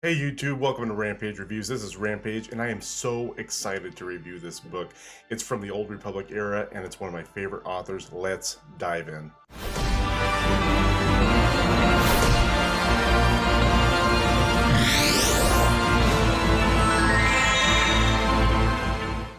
Hey YouTube, welcome to Rampage Reviews. This is Rampage, and I am so excited to review this book. It's from the Old Republic era, and it's one of my favorite authors. Let's dive in.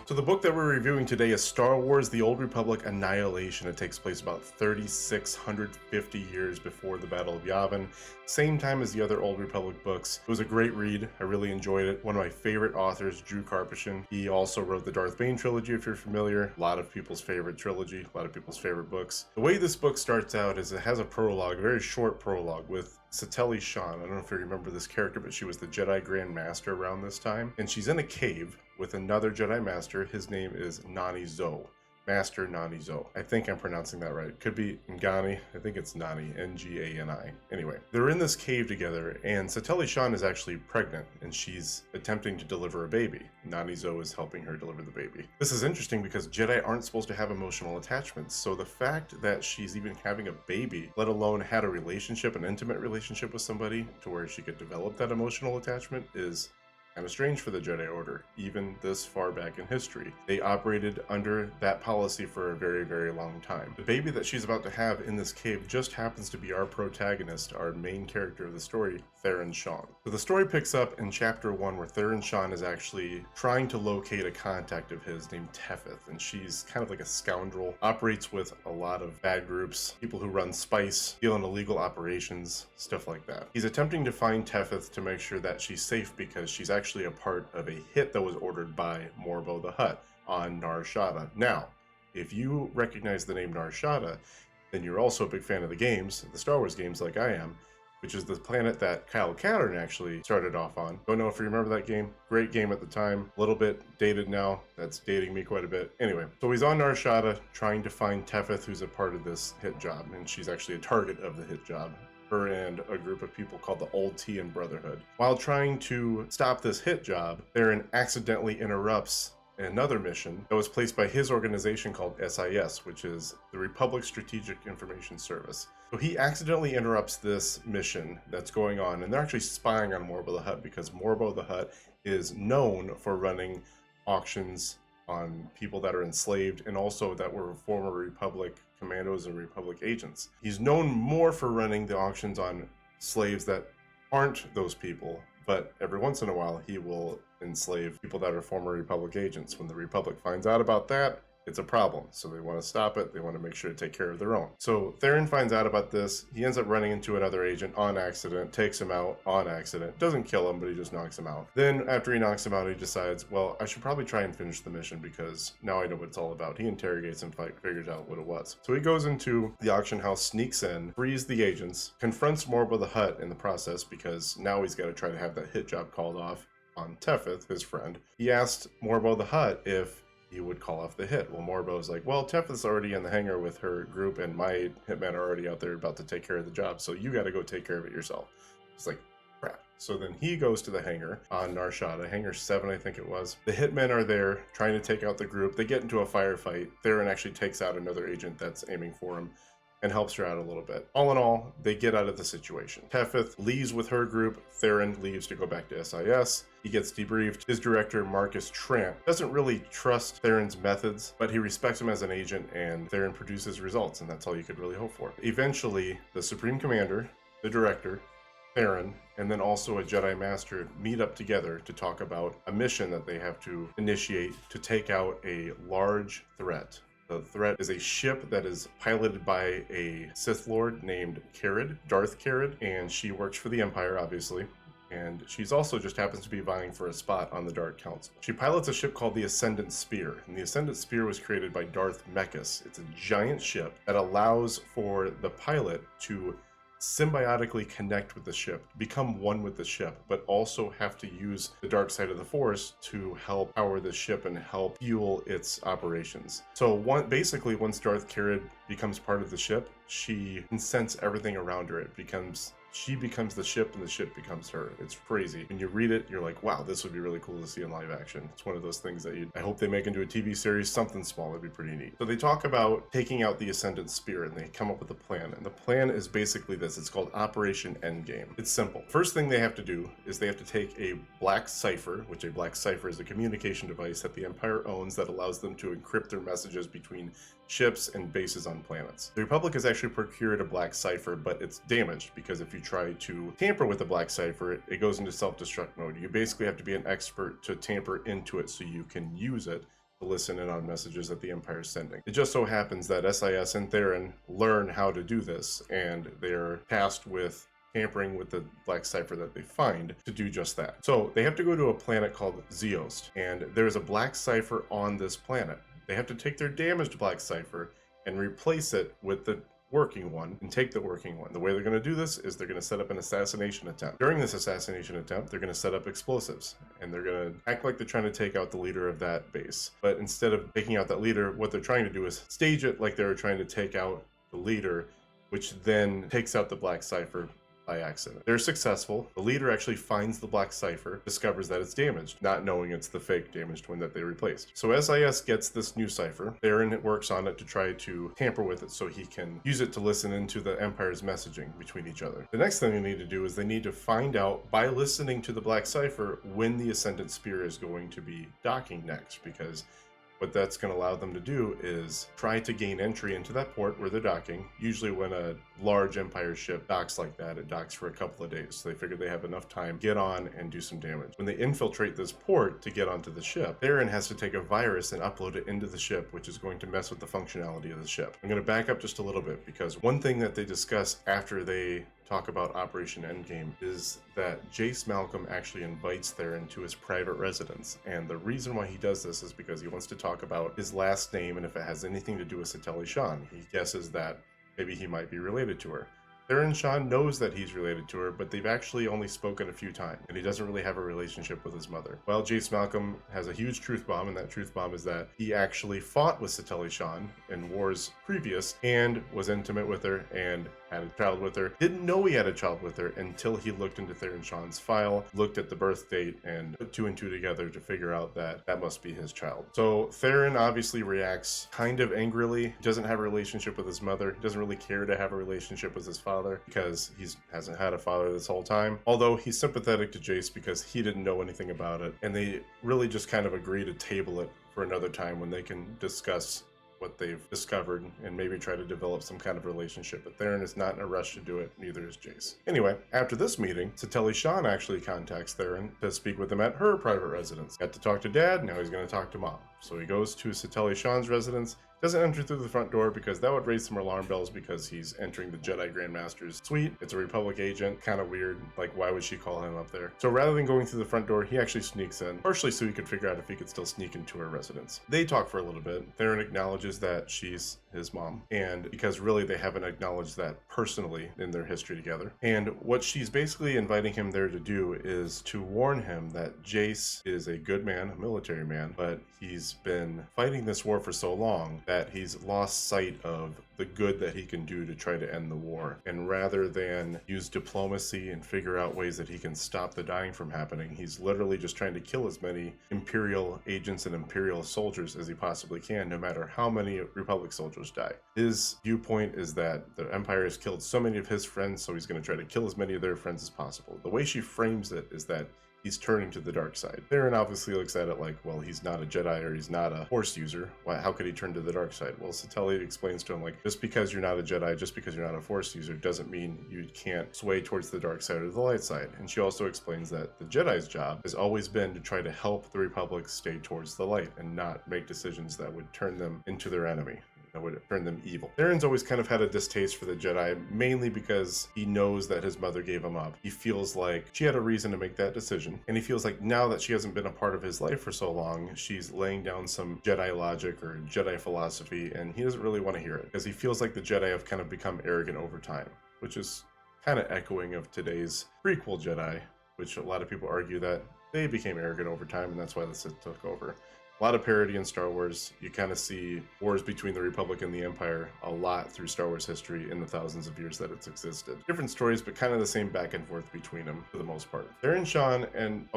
So the book that we're reviewing today is Star Wars: The Old Republic Annihilation. It takes place about 3,650 years before the Battle of Yavin, same time as the other Old Republic books. It was a great read. I really enjoyed it. One of my favorite authors, Drew Karpyshyn. He also wrote the Darth Bane trilogy, if you're familiar. A lot of people's favorite trilogy, a lot of people's favorite books. The way this book starts out is it has a prologue, a very short prologue with Theron Shan. I don't know if you remember this character, but she was the Jedi Grand Master around this time. And she's in a cave with another Jedi Master. His name is Nani Zo. Master Nani Zo. I think I'm pronouncing that right. Could be Ngani. I think it's Nani, N-G-A-N-I. Anyway, they're in this cave together, and Theron Shan is actually pregnant, and she's attempting to deliver a baby. Nani Zo is helping her deliver the baby. This is interesting because Jedi aren't supposed to have emotional attachments, so the fact that she's even having a baby, let alone had a relationship, an intimate relationship with somebody to where she could develop that emotional attachment, is kind of strange for the Jedi Order, even this far back in history. They operated under that policy for a very, very long time. The baby that she's about to have in this cave just happens to be our protagonist, our main character of the story, Theron Shan. So the story picks up in chapter 1 where Theron Shan is actually trying to locate a contact of his named Tefeth, and she's kind of like a scoundrel, operates with a lot of bad groups, people who run spice, deal in illegal operations, stuff like that. He's attempting to find Tefeth to make sure that she's safe because she's actually a part of a hit that was ordered by Morbo the Hutt on Nar Shaddaa. Now, if you recognize the name Nar Shaddaa, then you're also a big fan of the games, the Star Wars games like I am, which is the planet that Kyle Katarn actually started off on. Don't know if you remember that game. Great game at the time. A little bit dated now. That's dating me quite a bit. Anyway, so he's on Nar Shaddaa trying to find Tefeth, who's a part of this hit job, and she's actually a target of the hit job. Her and a group of people called the Old Tian Brotherhood. While trying to stop this hit job, Theron accidentally interrupts another mission that was placed by his organization called SIS, which is the Republic Strategic Information Service. So he accidentally interrupts this mission that's going on, and they're actually spying on Morbo the Hutt because Morbo the Hutt is known for running auctions on people that are enslaved and also that were former Republic commandos and Republic agents. He's known more for running the auctions on slaves that aren't those people, but every once in a while he will enslave people that are former Republic agents. When the Republic finds out about that, it's a problem. So they want to stop it. They want to make sure to take care of their own. So Theron finds out about this. He ends up running into another agent on accident, takes him out on accident. Doesn't kill him, but he just knocks him out. Then after he knocks him out, he decides, well, I should probably try and finish the mission because now I know what it's all about. He interrogates and figures out what it was. So he goes into the auction house, sneaks in, frees the agents, confronts Morbo the Hutt in the process because now he's got to try to have that hit job called off on Tefeth, his friend. He asked Morbo the Hutt if he would call off the hit. Well, Morbo's like, well, Tefeth's already in the hangar with her group and my hitmen are already out there about to take care of the job, so you got to go take care of it yourself. It's like, crap. So then he goes to the hangar on Nar Shaddaa, hangar 7 I think it was. The hitmen are there trying to take out the group. They get into a firefight. Theron actually takes out another agent that's aiming for him and helps her out a little bit. All in all, they get out of the situation. Tefeth leaves with her group. Theron leaves to go back to SIS. He gets debriefed. His director, Marcus Tramp, doesn't really trust Theron's methods, but he respects him as an agent, and Theron produces results, and that's all you could really hope for. Eventually, the Supreme Commander, the director, Theron, and then also a Jedi Master meet up together to talk about a mission that they have to initiate to take out a large threat. The threat is a ship that is piloted by a Sith Lord named Carid, Darth Carid, and she works for the Empire, obviously. And she's also just happens to be vying for a spot on the Dark Council. She pilots a ship called the Ascendant Spear, and the Ascendant Spear was created by Darth Mechas. It's a giant ship that allows for the pilot to symbiotically connect with the ship, become one with the ship, but also have to use the dark side of the Force to help power the ship and help fuel its operations. So basically, once Darth Carid becomes part of the ship, she can sense everything around her. It becomes she becomes the ship and the ship becomes her. It's crazy. When you read it, you're like, wow, this would be really cool to see in live action. It's one of those things that I hope they make into a TV series, something small. It'd be pretty neat. So they talk about taking out the Ascendant Spear, and they come up with a plan. And the plan is basically this. It's called Operation Endgame. It's simple. First thing they have to do is they have to take a black cipher, which a black cipher is a communication device that the Empire owns that allows them to encrypt their messages between ships and bases on planets. The Republic has actually procured a black cipher, but it's damaged because if you try to tamper with the black cipher, it goes into self-destruct mode. You basically have to be an expert to tamper into it so you can use it to listen in on messages that the Empire is sending. It just so happens that SIS and Theron learn how to do this, and they're tasked with tampering with the black cipher that they find to do just that. So they have to go to a planet called Zeost, and there's a black cipher on this planet. They have to take their damaged black cipher and replace it with the working one and take the working one. The way they're going to do this is they're going to set up an assassination attempt. During this assassination attempt, they're going to set up explosives, and they're going to act like they're trying to take out the leader of that base. But instead of taking out that leader, what they're trying to do is stage it like they're trying to take out the leader, which then takes out the black cipher by accident. They're successful. The leader actually finds the black cipher, discovers that it's damaged, not knowing it's the fake damaged one that they replaced. So SIS gets this new cipher. Theron works on it to try to tamper with it so he can use it to listen into the Empire's messaging between each other. The next thing they need to do is they need to find out by listening to the black cipher when the Ascendant Spear is going to be docking next, because what that's going to allow them to do is try to gain entry into that port where they're docking. Usually when a large Empire ship docks like that, it docks for a couple of days. So they figure they have enough time to get on and do some damage. When they infiltrate this port to get onto the ship, Theron has to take a virus and upload it into the ship, which is going to mess with the functionality of the ship. I'm going to back up just a little bit, because one thing that they discuss after they talk about Operation Endgame is that Jace Malcolm actually invites Theron to his private residence, and the reason why he does this is because he wants to talk about his last name and if it has anything to do with Shan. He guesses that maybe he might be related to her. Theron Shan knows that he's related to her, but they've actually only spoken a few times, and he doesn't really have a relationship with his mother. Well, Jace Malcolm has a huge truth bomb, and that truth bomb is that he actually fought with Shan in wars previous and was intimate with her and had a child with her. Didn't know he had a child with her until he looked into Theron Shan's file, looked at the birth date, and put two and two together to figure out that that must be his child. So Theron obviously reacts kind of angrily. He doesn't have a relationship with his mother. He doesn't really care to have a relationship with his father because he hasn't had a father this whole time. Although he's sympathetic to Jace because he didn't know anything about it, and they really just kind of agree to table it for another time when they can discuss what they've discovered and maybe try to develop some kind of relationship. But Theron is not in a rush to do it, neither is Jace. Anyway, after this meeting, Shan actually contacts Theron to speak with him at her private residence. Got to talk to Dad, now he's going to talk to Mom. So he goes to Shan's residence. Doesn't enter through the front door because that would raise some alarm bells because he's entering the Jedi Grandmaster's suite. It's a Republic agent, kind of weird. Like, why would she call him up there? So rather than going through the front door, he actually sneaks in, partially so he could figure out if he could still sneak into her residence. They talk for a little bit. Theron acknowledges that she's his mom, and because really they haven't acknowledged that personally in their history together. And what she's basically inviting him there to do is to warn him that Jace is a good man, a military man, but he's been fighting this war for so long that he's lost sight of the good that he can do to try to end the war. And rather than use diplomacy and figure out ways that he can stop the dying from happening, he's literally just trying to kill as many Imperial agents and Imperial soldiers as he possibly can, no matter how many Republic soldiers die. His viewpoint is that the Empire has killed so many of his friends, so he's going to try to kill as many of their friends as possible. The way she frames it is that he's turning to the dark side. Theron obviously looks at it like, well, he's not a Jedi or he's not a Force user. How could he turn to the dark side? Well, Satele explains to him, like, just because you're not a Jedi, just because you're not a Force user, doesn't mean you can't sway towards the dark side or the light side. And she also explains that the Jedi's job has always been to try to help the Republic stay towards the light and not make decisions that would turn them into their enemy, that would turn them evil. Theron's always kind of had a distaste for the Jedi, mainly because he knows that his mother gave him up. He feels like she had a reason to make that decision, and he feels like now that she hasn't been a part of his life for so long, she's laying down some Jedi logic or Jedi philosophy, and he doesn't really want to hear it, because he feels like the Jedi have kind of become arrogant over time, which is kind of echoing of today's prequel Jedi, which a lot of people argue that they became arrogant over time, and that's why the Sith took over. A lot of parody in Star Wars. You kind of see wars between the Republic and the Empire a lot through Star Wars history in the thousands of years that it's existed. Different stories, but kind of the same back and forth between them for the most part. Theron Shan and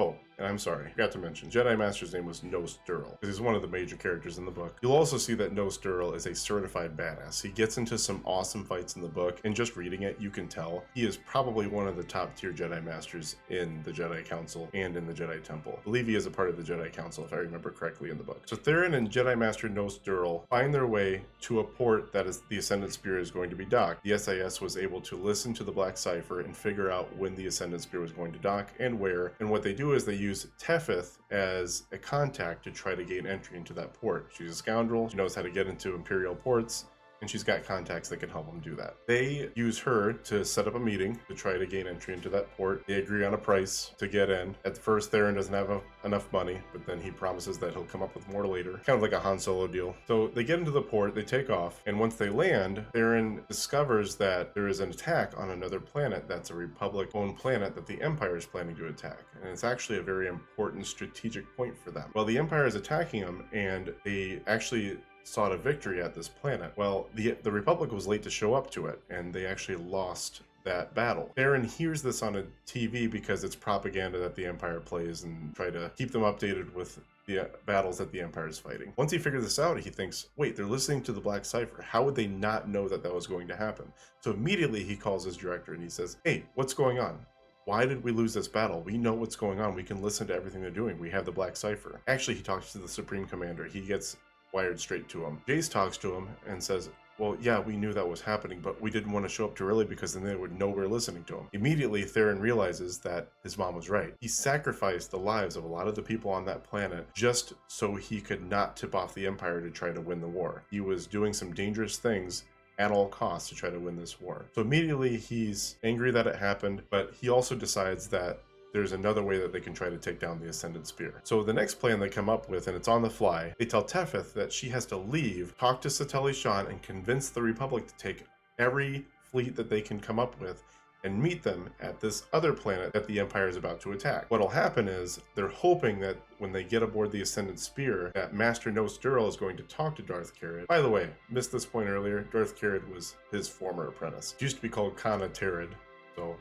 I'm sorry, I forgot to mention, Jedi Master's name was Nose Durrell, because he's one of the major characters in the book. You'll also see that Nose Durrell is a certified badass. He gets into some awesome fights in the book, and just reading it, you can tell he is probably one of the top tier Jedi Masters in the Jedi Council and in the Jedi Temple. I believe he is a part of the Jedi Council, if I remember correctly in the book. So Theron and Jedi Master Nose Durrell find their way to a port that is the Ascendant Spear is going to be docked. The SIS was able to listen to the Black Cipher and figure out when the Ascendant Spear was going to dock and where. And what they do is they use Tefith as a contact to try to gain entry into that port. She's a scoundrel, she knows how to get into Imperial ports, and she's got contacts that can help them do that. They use her to set up a meeting to try to gain entry into that port. They agree on a price to get in. At first, Theron doesn't have enough money, but then he promises that he'll come up with more later. Kind of like a Han Solo deal. So they get into the port, they take off, and once they land, Theron discovers that there is an attack on another planet that's a Republic-owned planet that the Empire is planning to attack. And it's actually a very important strategic point for them. Well, the Empire is attacking them, and they actually sought a victory at this planet. Well, the Republic was late to show up to it, and they actually lost that battle. Theron hears this on a TV because it's propaganda that the Empire plays and try to keep them updated with the battles that the Empire is fighting. Once he figures this out, he thinks, wait, they're listening to the Black Cipher. How would they not know that that was going to happen? So immediately he calls his director and he says, hey, what's going on? Why did we lose this battle? We know what's going on. We can listen to everything they're doing. We have the Black Cipher. Actually, he talks to the Supreme Commander. He gets wired straight to him. Jace talks to him and says, well, yeah, we knew that was happening, but we didn't want to show up too early because then they would know we're listening to him. Immediately, Theron realizes that his mom was right. He sacrificed the lives of a lot of the people on that planet just so he could not tip off the Empire to try to win the war. He was doing some dangerous things at all costs to try to win this war. So immediately he's angry that it happened, but he also decides that there's another way that they can try to take down the Ascendant Spear. So the next plan they come up with, and it's on the fly, they tell Tefith that she has to leave, talk to Satele Shan, and convince the Republic to take every fleet that they can come up with and meet them at this other planet that the Empire is about to attack. What'll happen is they're hoping that when they get aboard the Ascendant Spear, that Master Nose Durrell is going to talk to Darth Carid. By the way, missed this point earlier, Darth Carid was his former apprentice. It used to be called Kana Tarid, so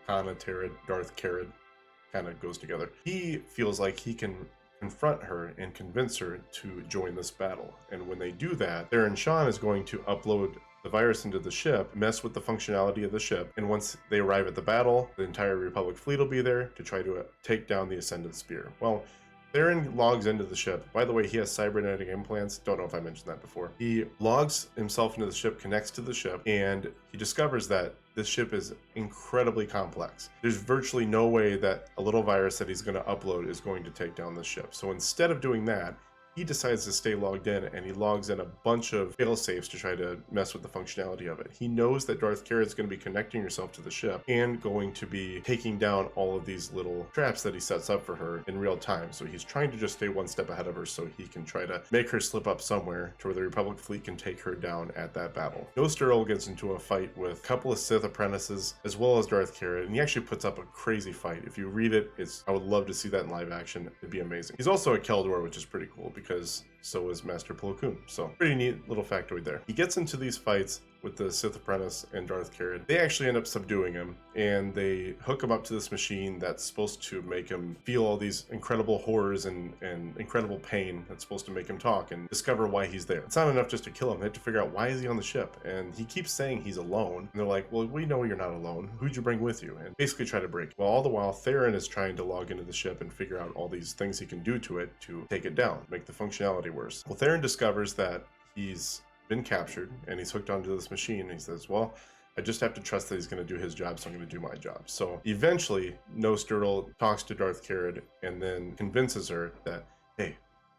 Kana Tarid, Darth Carid kind of goes together. He feels like he can confront her and convince her to join this battle. And when they do that, Theron Shan is going to upload the virus into the ship, mess with the functionality of the ship, and once they arrive at the battle, the entire Republic fleet will be there to try to take down the Ascendant Spear. Well, Theron logs into the ship. By the way, he has cybernetic implants. Don't know if I mentioned that before. He logs himself into the ship, connects to the ship, and he discovers that this ship is incredibly complex. There's virtually no way that a little virus that he's going to upload is going to take down the ship. So instead of doing that, he decides to stay logged in, and he logs in a bunch of fail-safes to try to mess with the functionality of it. He knows that Darth Carid is going to be connecting herself to the ship and going to be taking down all of these little traps that he sets up for her in real time. So he's trying to just stay one step ahead of her so he can try to make her slip up somewhere to where the Republic fleet can take her down at that battle. Nose Durrell gets into a fight with a couple of Sith apprentices as well as Darth Carid, and he actually puts up a crazy fight. If you read it, I would love to see that in live action. It'd be amazing. He's also a Keldor, which is pretty cool because so is Master Plo Koon. So pretty neat little factoid there. He gets into these fights with the Sith apprentice and Darth Carid. They actually end up subduing him, and they hook him up to this machine that's supposed to make him feel all these incredible horrors and incredible pain that's supposed to make him talk and discover why he's there. It's not enough just to kill him. They have to figure out why is he on the ship, and he keeps saying he's alone. And they're like, well, we know you're not alone. Who'd you bring with you? And basically try to break. Well, all the while, Theron is trying to log into the ship and figure out all these things he can do to it to take it down, make the functionality worse. Well, Theron discovers that he's been captured and he's hooked onto this machine, and he says, well, I just have to trust that he's going to do his job, so I'm going to do my job. So eventually Nose Durrell talks to Darth Carid and then convinces her that, hey,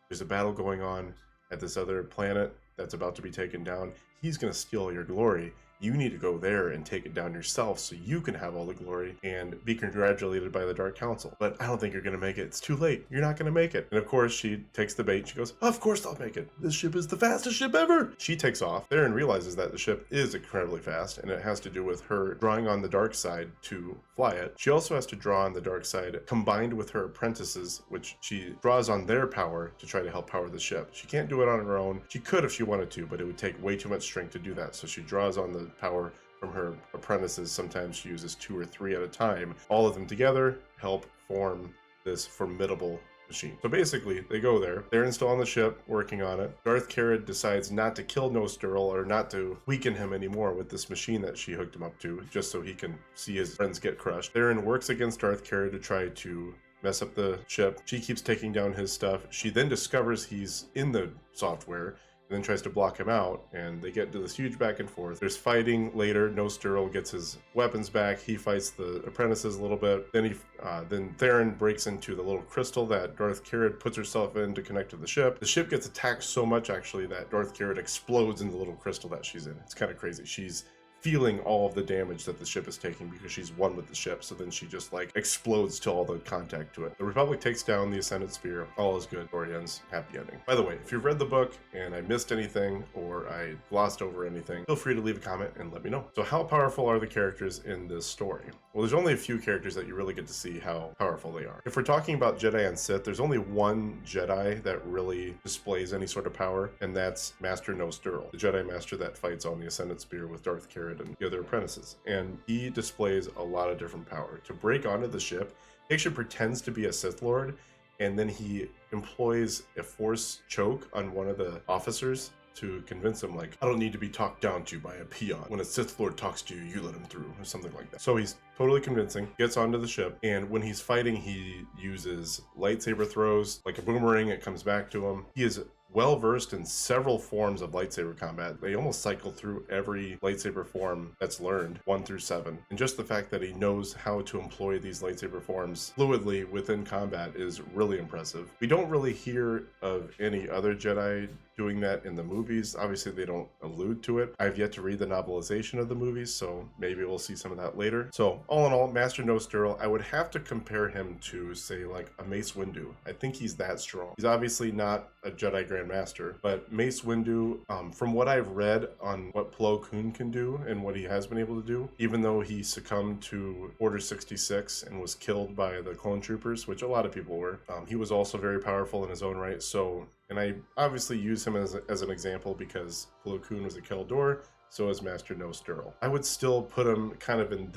there's a battle going on at this other planet that's about to be taken down. He's going to steal your glory, You need to go there and take it down yourself so you can have all the glory and be congratulated by the Dark Council. But I don't think you're going to make it. It's too late. You're not going to make it. And of course, she takes the bait. She goes, of course I'll make it. This ship is the fastest ship ever. She takes off. Theron realizes that the ship is incredibly fast, and it has to do with her drawing on the dark side to fly it. She also has to draw on the dark side combined with her apprentices, which she draws on their power to try to help power the ship. She can't do it on her own. She could if she wanted to, but it would take way too much strength to do that. So she draws on the power from her apprentices. Sometimes she uses 2 or 3 at a time. All of them together help form this formidable machine. So basically, they go there. They're still on the ship, working on it. Darth Carid decides not to kill Nosturl or not to weaken him anymore with this machine that she hooked him up to, just so he can see his friends get crushed. Theron works against Darth Carid to try to mess up the ship. She keeps taking down his stuff. She then discovers he's in the software, and then tries to block him out, and they get into this huge back and forth. There's fighting later. Nosturl gets his weapons back. He fights the apprentices a little bit. Then Theron breaks into the little crystal that Darth Carid puts herself in to connect to the ship. The ship gets attacked so much, actually, that Darth Carid explodes in the little crystal that she's in. It's kind of crazy. She's feeling all of the damage that the ship is taking because she's one with the ship, so then she just like explodes to all the contact to it. The Republic takes down the Ascendant Spear. All is good. Story ends. Happy ending. By the way, if you've read the book and I missed anything or I glossed over anything, feel free to leave a comment and let me know. So how powerful are the characters in this story? Well, there's only a few characters that you really get to see how powerful they are. If we're talking about Jedi and Sith, there's only one Jedi that really displays any sort of power, and that's Master Nosturl, the Jedi Master that fights on the Ascendant Spear with Darth Carid and the other apprentices. And he displays a lot of different power. To break onto the ship, he actually pretends to be a Sith Lord, and then he employs a Force choke on one of the officers to convince him, like, I don't need to be talked down to by a peon. When a Sith Lord talks to you, you let him through, or something like that. So he's totally convincing, gets onto the ship, and when he's fighting, he uses lightsaber throws, like a boomerang, it comes back to him. He is well versed in several forms of lightsaber combat. They almost cycle through every lightsaber form that's learned, 1 through 7. And just the fact that he knows how to employ these lightsaber forms fluidly within combat is really impressive. We don't really hear of any other Jedi doing that in the movies. Obviously, they don't allude to it. I've yet to read the novelization of the movies, so maybe we'll see some of that later. So all in all, Master Nosturl, I would have to compare him to, say, like a Mace Windu. I think he's that strong. He's obviously not a Jedi Grand Master, but Mace Windu, from what I've read on what Plo Koon can do and what he has been able to do, even though he succumbed to Order 66 and was killed by the clone troopers, which a lot of people were, he was also very powerful in his own right. So, and I obviously use him as an example because Plo Koon was a Keldor, so is Master Nosturl. I would still put him kind of in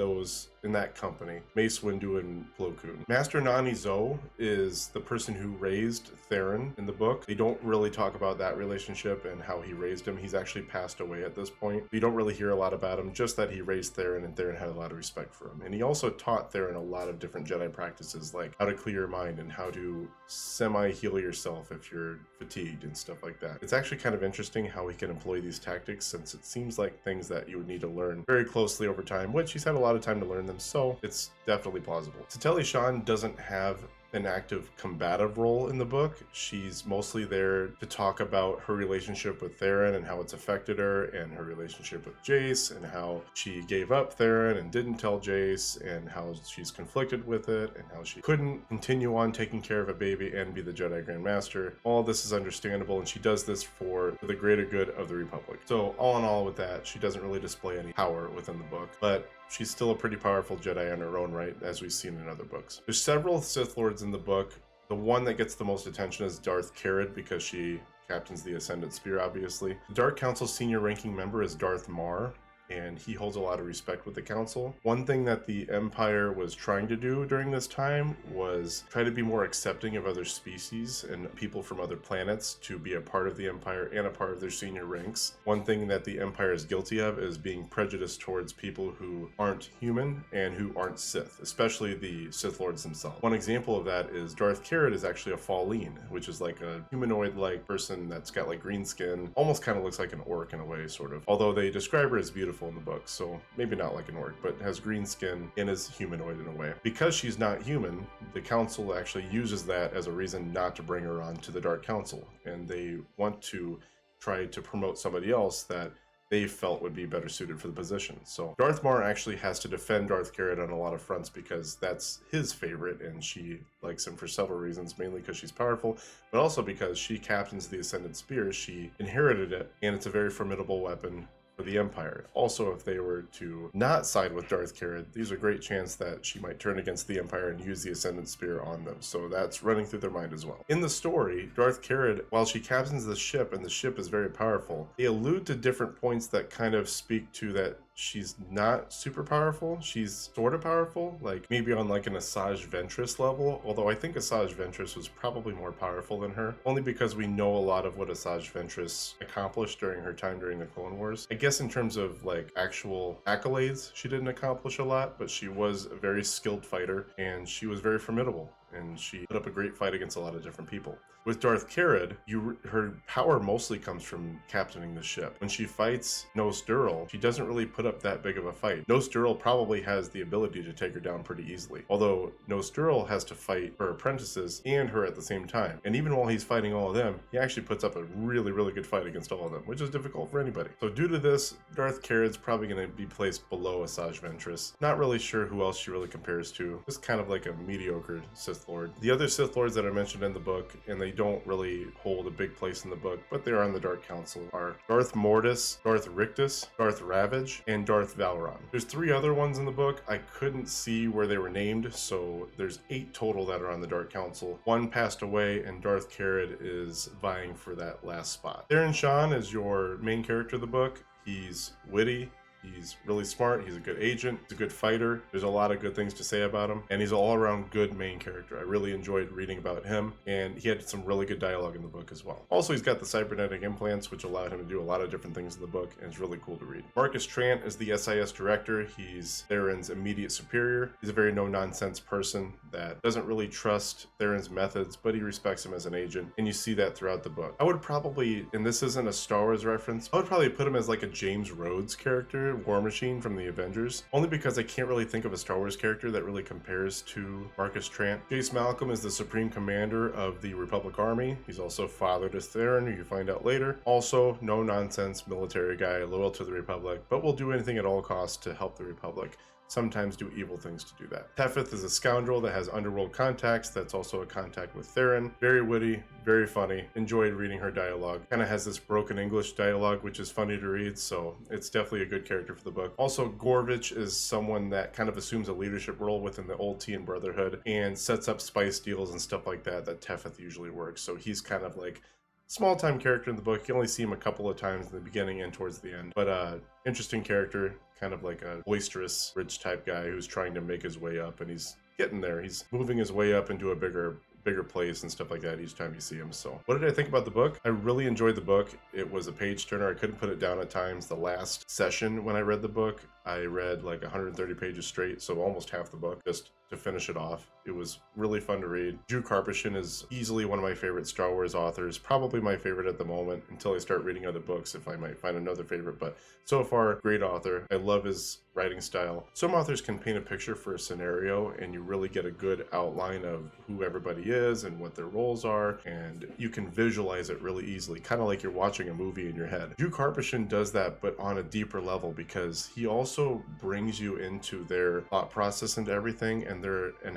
that company, Mace Windu and Plo Koon. Master Nani Zo is the person who raised Theron in the book. They don't really talk about that relationship and how he raised him. He's actually passed away at this point. You don't really hear a lot about him, just that he raised Theron and Theron had a lot of respect for him. And he also taught Theron a lot of different Jedi practices, like how to clear your mind and how to semi-heal yourself if you're fatigued and stuff like that. It's actually kind of interesting how he can employ these tactics, since it seems like things that you would need to learn very closely over time, which he's had a lot of time to learn them, so it's definitely plausible. Satele Shan doesn't have an active combative role in the book. She's mostly there to talk about her relationship with Theron and how it's affected her, and her relationship with Jace, and how she gave up Theron and didn't tell Jace, and how she's conflicted with it, and how she couldn't continue on taking care of a baby and be the Jedi Grand Master. All this is understandable, and she does this for the greater good of the Republic. So all in all with that, she doesn't really display any power within the book, but she's still a pretty powerful Jedi in her own right, as we've seen in other books. There's several Sith Lords in the book. The one that gets the most attention is Darth Carid, because she captains the Ascendant Spear, obviously. The Dark Council's senior ranking member is Darth Marr, and he holds a lot of respect with the Council. One thing that the Empire was trying to do during this time was try to be more accepting of other species and people from other planets to be a part of the Empire and a part of their senior ranks. One thing that the Empire is guilty of is being prejudiced towards people who aren't human and who aren't Sith, especially the Sith Lords themselves. One example of that is Darth Carid is actually a Falleen, which is like a humanoid-like person that's got like green skin, almost kind of looks like an orc in a way, sort of. Although they describe her as beautiful in the book, so maybe not like an orc, but has green skin and is humanoid in a way. Because she's not human, the Council actually uses that as a reason not to bring her on to the Dark Council, and they want to try to promote somebody else that they felt would be better suited for the position. So Darth Maul actually has to defend Darth Carrot on a lot of fronts because that's his favorite, and she likes him for several reasons, mainly because she's powerful, but also because she captains the Ascended Spear. She inherited it, and it's a very formidable weapon for the Empire. Also, if they were to not side with Darth Carrot, there's a great chance that she might turn against the Empire and use the Ascendant Spear on them. So that's running through their mind as well. In the story, Darth Carrot, while she captains the ship and the ship is very powerful, they allude to different points that kind of speak to that she's not super powerful. She's sort of powerful, like maybe on like an Asajj Ventress level, although I think Asajj Ventress was probably more powerful than her, only because we know a lot of what Asajj Ventress accomplished during her time during the Clone Wars. I guess in terms of like actual accolades, she didn't accomplish a lot, but she was a very skilled fighter and she was very formidable, and she put up a great fight against a lot of different people. With Darth Carrot, her power mostly comes from captaining the ship. When she fights Nose Dural, she doesn't really put up that big of a fight. Nose Dural probably has the ability to take her down pretty easily, although Nose Dural has to fight her apprentices and her at the same time. And even while he's fighting all of them, he actually puts up a really, really good fight against all of them, which is difficult for anybody. So due to this, Darth Carrot's probably going to be placed below Asajj Ventress. Not really sure who else she really compares to. Just kind of like a mediocre Sith Lord. The other Sith Lords that are mentioned in the book, and they don't really hold a big place in the book, but they are on the Dark Council, are Darth Mortis, Darth Rictus, Darth Ravage, and Darth Valeron. There's 3 other ones in the book. I couldn't see where they were named, so there's 8 total that are on the Dark Council. 1 passed away, and Darth Carrot is vying for that last spot. Theron Shan is your main character of the book. He's witty. He's really smart, he's a good agent, he's a good fighter, there's a lot of good things to say about him, and he's an all-around good main character. I really enjoyed reading about him, and he had some really good dialogue in the book as well. Also, he's got the cybernetic implants, which allowed him to do a lot of different things in the book, and it's really cool to read. Marcus Trant is the SIS director. He's Theron's immediate superior. He's a very no-nonsense person that doesn't really trust Theron's methods, but he respects him as an agent, and you see that throughout the book. I would probably, and this isn't a Star Wars reference, I would probably put him as like a James Rhodes character, War Machine from the Avengers, only because I can't really think of a Star Wars character that really compares to Marcus Trant. Jace Malcolm is the Supreme Commander of the Republic Army. He's also father to Theron, who you find out later. Also, no-nonsense military guy, loyal to the Republic, but will do anything at all costs to help the Republic. Sometimes do evil things to do that. Tefith is a scoundrel that has underworld contacts, that's also a contact with Theron. Very witty, very funny. Enjoyed reading her dialogue. Kind of has this broken English dialogue, which is funny to read, so it's definitely a good character for the book. Also, Gorvich is someone that kind of assumes a leadership role within the Old Tian Brotherhood and sets up spice deals and stuff like that Tefith usually works. So he's kind of like small-time character in the book. You only see him a couple of times in the beginning and towards the end, but interesting character, kind of like a boisterous rich type guy who's trying to make his way up, and he's getting there. He's moving his way up into a bigger place and stuff like that each time you see him. So what did I think about the book? I really enjoyed the book. It was a page turner. I couldn't put it down at times. The last session when I read the book, I read like 130 pages straight, so almost half the book, just to finish it off. It was really fun to read. Drew Karpyshyn is easily one of my favorite Star Wars authors, probably my favorite at the moment until I start reading other books, if I might find another favorite, but so far, great author. I love his writing style. Some authors can paint a picture for a scenario and you really get a good outline of who everybody is and what their roles are, and you can visualize it really easily, kind of like you're watching a movie in your head. Drew Karpyshyn does that, but on a deeper level, because he also brings you into their thought process into everything and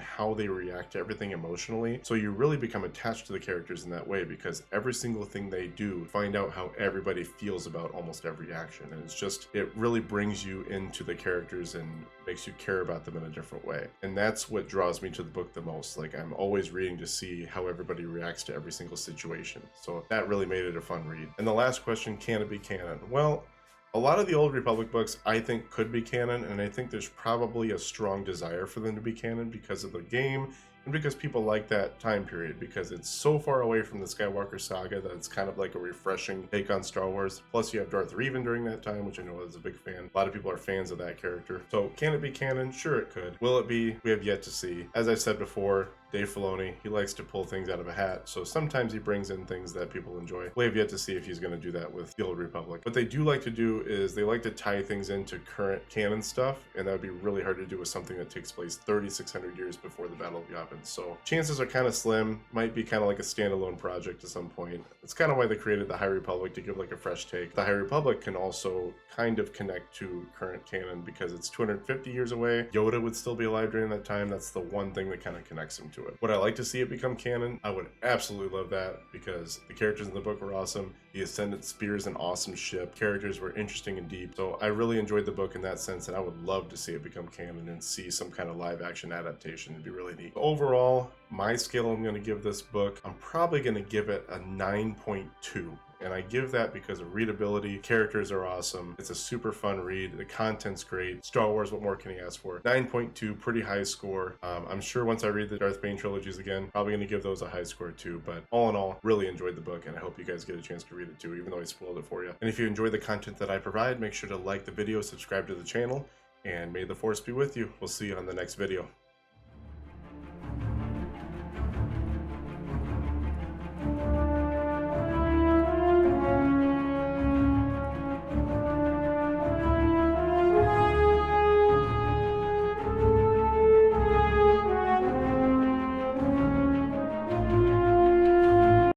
how they react to everything emotionally. So you really become attached to the characters in that way, because every single thing they do, find out how everybody feels about almost every action. And it really brings you into the characters and makes you care about them in a different way. And that's what draws me to the book the most. Like, I'm always reading to see how everybody reacts to every single situation. So that really made it a fun read. And the last question, can it be canon? Well, a lot of the Old Republic books I think could be canon, and I think there's probably a strong desire for them to be canon because of the game and because people like that time period, because it's so far away from the Skywalker saga that it's kind of like a refreshing take on Star Wars. Plus you have Darth Revan during that time, which I know is a big fan. A lot of people are fans of that character. So can it be canon? Sure it could. Will it be? We have yet to see. As I said before, Dave Filoni, he likes to pull things out of a hat, so sometimes he brings in things that people enjoy. We have yet to see if he's going to do that with the Old Republic. What they do like to do is they like to tie things into current canon stuff, and that would be really hard to do with something that takes place 3,600 years before the Battle of Yavin. So chances are kind of slim, might be kind of like a standalone project at some point. It's kind of why they created the High Republic, to give like a fresh take. The High Republic can also kind of connect to current canon because it's 250 years away. Yoda would still be alive during that time. That's the one thing that kind of connects him to it. Would I like to see it become canon? I would absolutely love that, because the characters in the book were awesome. The Ascendant Spear is an awesome ship. Characters were interesting and deep. So I really enjoyed the book in that sense, and I would love to see it become canon and see some kind of live action adaptation. It'd be really neat. Overall, my scale I'm going to give this book, I'm probably going to give it a 9.2. And I give that because of readability. Characters are awesome. It's a super fun read. The content's great. Star Wars, what more can you ask for? 9.2, pretty high score. I'm sure once I read the Darth Bane trilogies again, probably going to give those a high score too. But all in all, really enjoyed the book, and I hope you guys get a chance to read it too, even though I spoiled it for you. And if you enjoy the content that I provide, make sure to like the video, subscribe to the channel, and may the Force be with you. We'll see you on the next video.